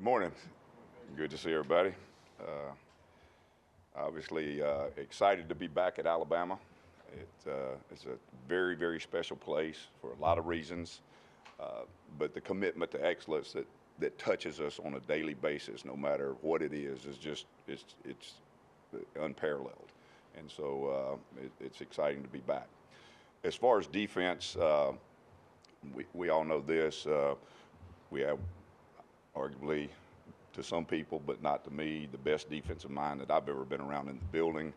morning. Good to see everybody. Obviously, excited to be back at Alabama. It's a very, very special place for a lot of reasons, but the commitment to excellence that touches us on a daily basis, no matter what it is just it's unparalleled, and so it's exciting to be back. As far as defense, we all know this. We have arguably, to some people, but not to me, the best defensive mind that I've ever been around in the building.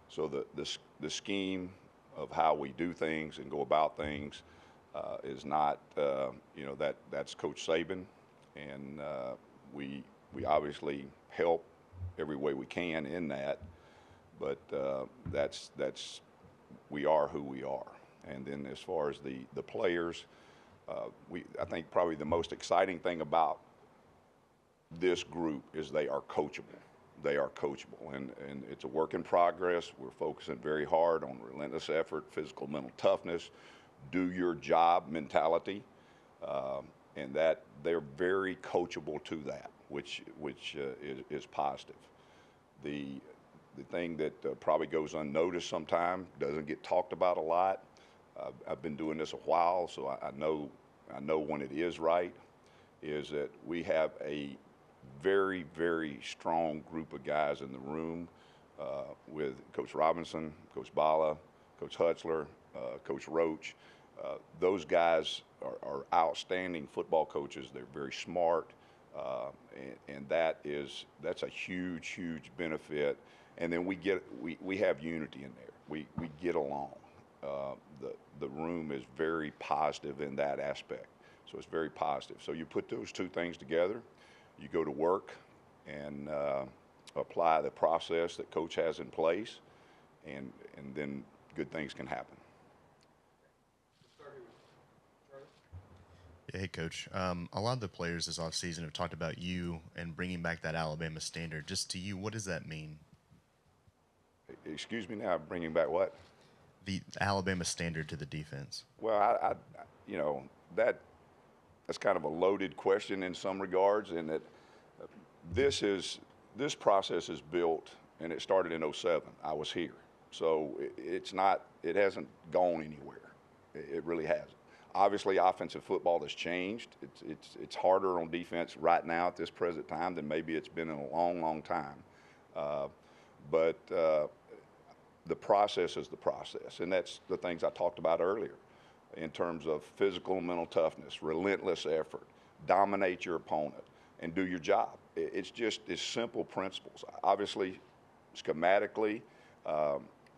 So the scheme of how we do things and go about things is not, that's Coach Saban, and we obviously help every way we can in that, but that's we are who we are. And then as far as the players, I think probably the most exciting thing about this group is they are coachable. They are coachable, and it's a work in progress. We're focusing very hard on relentless effort, physical, mental toughness, do your job mentality, and that they're very coachable to that, which is positive. The thing that probably goes unnoticed sometimes, doesn't get talked about a lot. I've been doing this a while, so I know when it is right, is that we have a very, very strong group of guys in the room with Coach Robinson, Coach Bala, Coach Hutzler, Coach Roach. Those guys are outstanding football coaches. They're very smart, and that's a huge, huge benefit. And then we have unity in there. We get along. The room is very positive in that aspect. So it's very positive. So you put those two things together, you go to work and apply the process that Coach has in place, and then good things can happen. Hey, Coach. A lot of the players this offseason have talked about you and bringing back that Alabama standard. Just to you, what does that mean? Excuse me now, bringing back what? The Alabama standard to the defense. Well, that's kind of a loaded question in some regards, in that this process is built, and it started in '07. I was here, so it hasn't gone anywhere. It really hasn't. Obviously, offensive football has changed. It's harder on defense right now at this present time than maybe it's been in a long, long time. But the process is the process, and that's the things I talked about earlier in terms of physical and mental toughness, relentless effort, dominate your opponent, and do your job. It's simple principles. Obviously, schematically,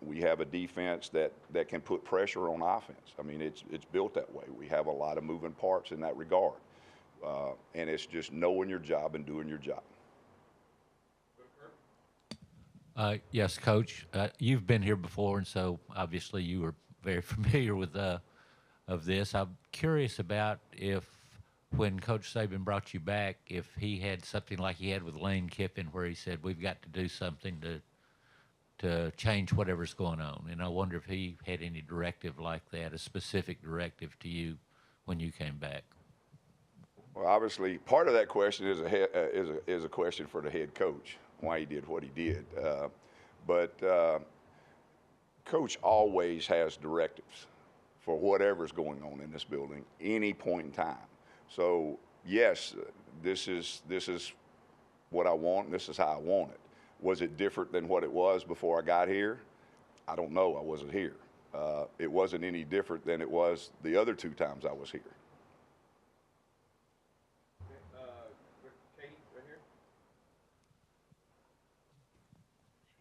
we have a defense that can put pressure on offense. I mean, it's built that way. We have a lot of moving parts in that regard, and it's just knowing your job and doing your job. Yes, Coach. You've been here before, and so obviously you were very familiar with of this. I'm curious about if, when Coach Saban brought you back, if he had something like he had with Lane Kiffin, where he said, we've got to do something to change whatever's going on. And I wonder if he had any directive like that, a specific directive to you when you came back. Well, obviously, part of that question is a question for the head coach, why he did what he did. But Coach always has directives for whatever's going on in this building, any point in time. So yes, this is what I want, and this is how I want it. Was it different than what it was before I got here? I don't know. I wasn't here. It wasn't any different than it was the other two times I was here.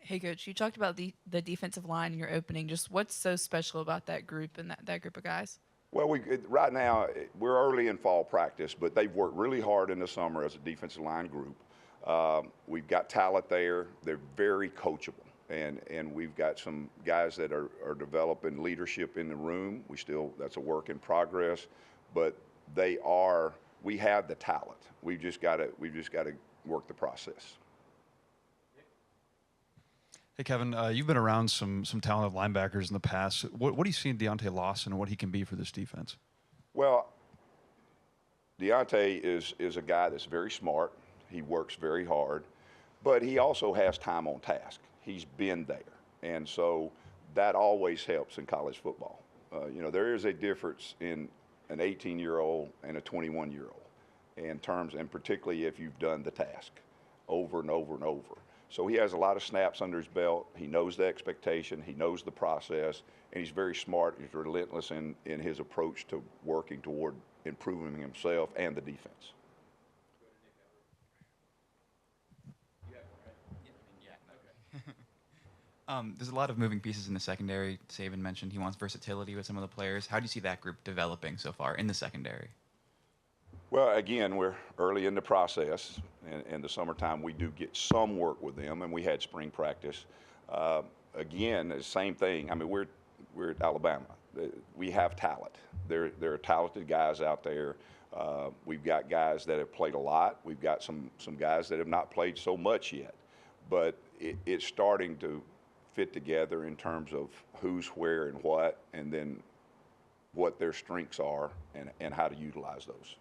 Hey, Coach, you talked about the defensive line in your opening. Just what's so special about that group and that group of guys? Well, right now, we're early in fall practice, but they've worked really hard in the summer as a defensive line group. We've got talent there. They're very coachable, and we've got some guys that are developing leadership in the room. That's a work in progress, but we have the talent. We've just got to work the process. Hey, Kevin, you've been around some talented linebackers in the past. What do you see in Deontay Lawson and what he can be for this defense? Well, Deontay is a guy that's very smart. He works very hard, but he also has time on task. He's been there. And so that always helps in college football. There is a difference in an 18-year-old and a 21-year-old in terms, and particularly if you've done the task over and over and over. So he has a lot of snaps under his belt. He knows the expectation. He knows the process, and he's very smart. He's relentless in his approach to working toward improving himself and the defense. There's a lot of moving pieces in the secondary. Saban mentioned he wants versatility with some of the players. How do you see that group developing so far in the secondary? Well, again, we're early in the process. In the summertime, we do get some work with them, and we had spring practice. Again, the same thing. I mean, we're at Alabama. We have talent. There are talented guys out there. We've got guys that have played a lot. We've got some guys that have not played so much yet. But it's starting to fit together in terms of who's where and what, and then what their strengths are and how to utilize those.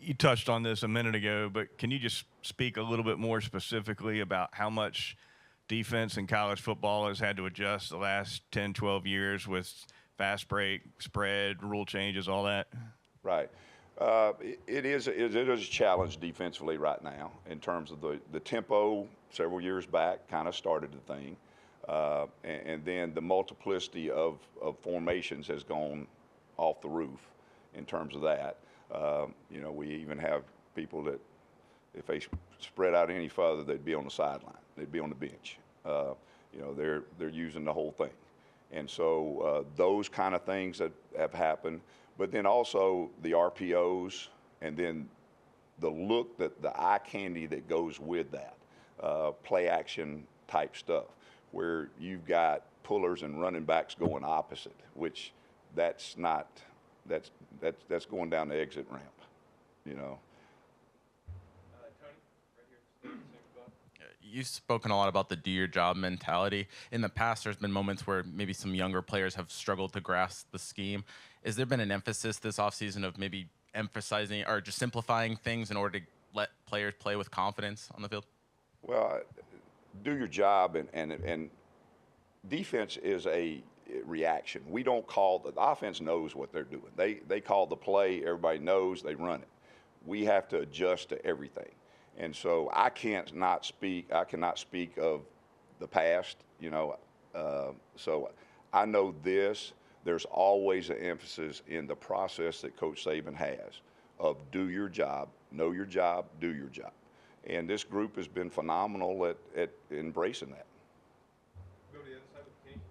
You touched on this a minute ago, but can you just speak a little bit more specifically about how much defense in college football has had to adjust the last 10, 12 years with fast break, spread, rule changes, all that? Right. It is a challenge defensively right now in terms of the tempo. Several years back kind of started the thing. And then the multiplicity of formations has gone off the roof in terms of that. We even have people that if they spread out any further, they'd be on the sideline. They'd be on the bench. They're using the whole thing. And so those kind of things that have happened. But then also the RPOs and then the look, the eye candy that goes with that, play action type stuff, where you've got pullers and running backs going opposite, which that's going down the exit ramp, Tony, right here, same spot. You've spoken a lot about the do-your-job mentality. In the past, there's been moments where maybe some younger players have struggled to grasp the scheme. Has there been an emphasis this offseason of maybe emphasizing or just simplifying things in order to let players play with confidence on the field? Well, do your job, and defense is a reaction. We don't call the offense knows what they're doing. They call the play. Everybody knows they run it. We have to adjust to everything, and so I cannot speak of the past. So I know this. There's always an emphasis in the process that Coach Saban has of do your job, know your job, do your job. And this group has been phenomenal at embracing that. Go to the other side with King.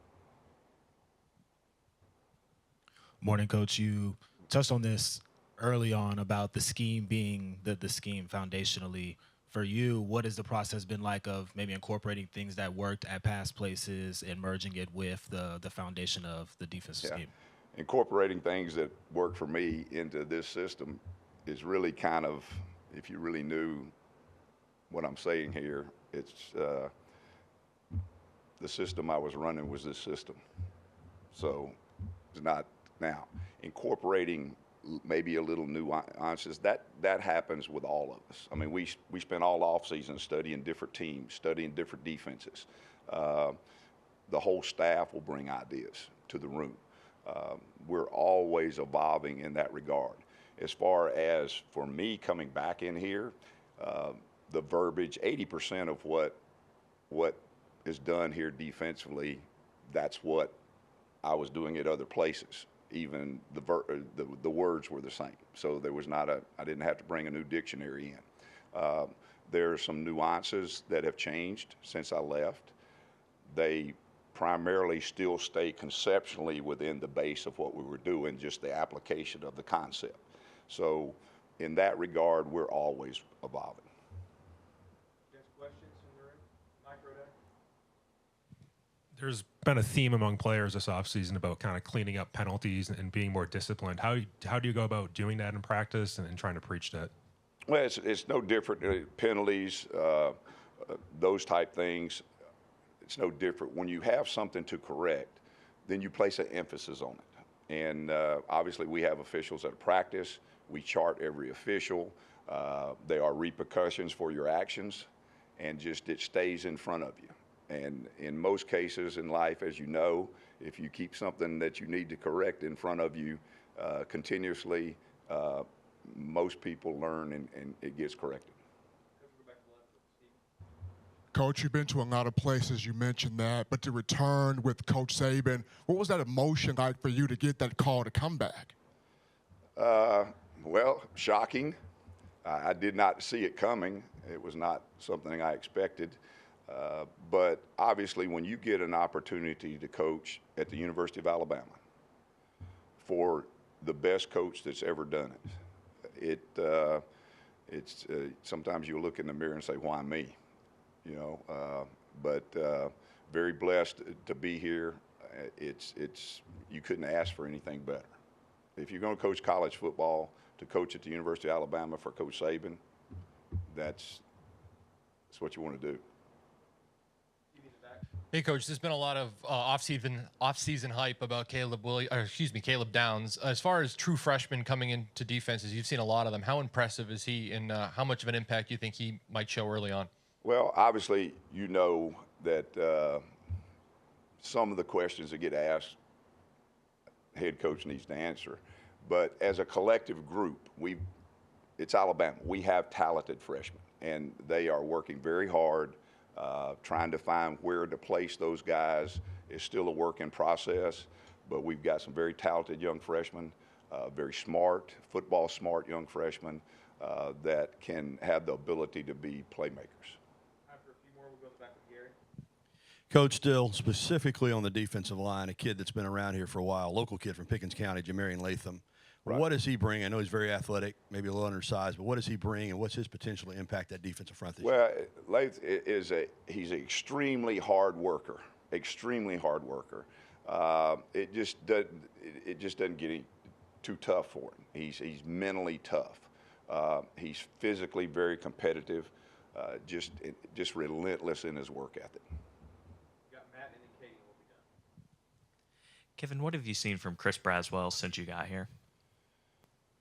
Morning, Coach. You touched on this early on about the scheme being the scheme foundationally. For you, what has the process been like of maybe incorporating things that worked at past places and merging it with the foundation of the defensive scheme? Incorporating things that work for me into this system is really kind of, if you really knew what I'm saying here, it's the system I was running was this system. So it's not now. Incorporating maybe a little nuances, that happens with all of us. I mean, we spent all off season studying different teams, studying different defenses. The whole staff will bring ideas to the room. We're always evolving in that regard. As far as for me coming back in here, the verbiage, 80% of what is done here defensively, that's what I was doing at other places. Even the words were the same. So there was I didn't have to bring a new dictionary in. There are some nuances that have changed since I left. They primarily still stay conceptually within the base of what we were doing, just the application of the concept. So in that regard, we're always evolving. Questions in the room? Micro there. There's been a theme among players this offseason about kind of cleaning up penalties and being more disciplined. How do you go about doing that in practice and trying to preach that? Well, it's no different. Penalties, those type things, it's no different. When you have something to correct, then you place an emphasis on it. And obviously we have officials at practice. We chart every official. There are repercussions for your actions, and just it stays in front of you. And in most cases in life, as you know, if you keep something that you need to correct in front of you continuously, most people learn and it gets corrected. Coach, you've been to a lot of places, you mentioned that, but to return with Coach Saban, what was that emotion like for you to get that call to come back? Well, shocking. I did not see it coming. It was not something I expected. But obviously, when you get an opportunity to coach at the University of Alabama for the best coach that's ever done it, it's sometimes you look in the mirror and say, "Why me?" You know. But very blessed to be here. It's you couldn't ask for anything better. If you're going to coach college football, to coach at the University of Alabama for Coach Saban, that's what you want to do. Hey, Coach. There's been a lot of off-season hype about Caleb Downs. As far as true freshmen coming into defenses, you've seen a lot of them. How impressive is he, and how much of an impact do you think he might show early on? Well, obviously, you know that some of the questions that get asked, head coach needs to answer. But as a collective group, it's Alabama. We have talented freshmen, and they are working very hard. Trying to find where to place those guys is still a work in process, but we've got some very talented young freshmen, very smart, football smart young freshmen that can have the ability to be playmakers. After a few more, we'll go back to Gary. Coach Steele, specifically on the defensive line, a kid that's been around here for a while, local kid from Pickens County, Jamarion Latham. Right. What does he bring? I know he's very athletic, maybe a little undersized, but what does he bring, and what's his potential to impact that defensive front this year? Well, he's an extremely hard worker, extremely hard worker. It just doesn't get any too tough for him. He's mentally tough. He's physically very competitive, just relentless in his work ethic. We got Matt and then Katie will be done. Kiffin, what have you seen from Chris Braswell since you got here?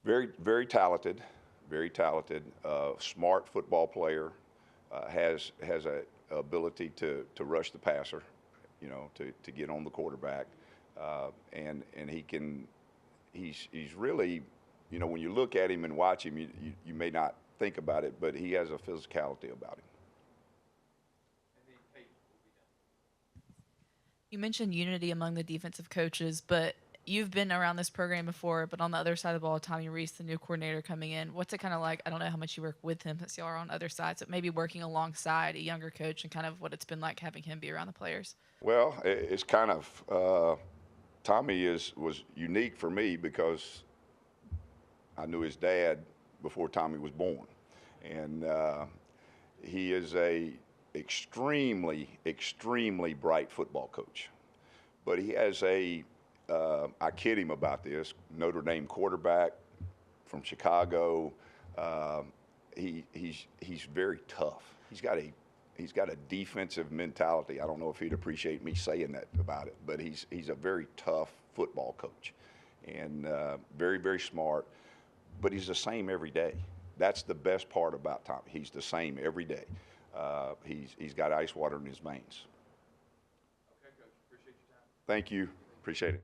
Very, very talented, smart football player, has a ability to rush the passer, you know, to get on the quarterback, and he's really, you know, when you look at him and watch him, you may not think about it, but he has a physicality about him. You mentioned unity among the defensive coaches, but you've been around this program before, but on the other side of the ball, Tommy Reese, the new coordinator coming in, what's it kind of like? I don't know how much you work with him since y'all are on other sides, but maybe working alongside a younger coach and kind of what it's been like having him be around the players. Well, it's kind of Tommy was unique for me because I knew his dad before Tommy was born, and he is a extremely bright football coach, but he has I kid him about this, Notre Dame quarterback from Chicago. He's very tough. He's got a defensive mentality. I don't know if he'd appreciate me saying that about it, but he's a very tough football coach, and very, very smart. But he's the same every day. That's the best part about Tommy. He's the same every day. He's got ice water in his veins. Okay, Coach. Appreciate your time. Thank you. Appreciate it.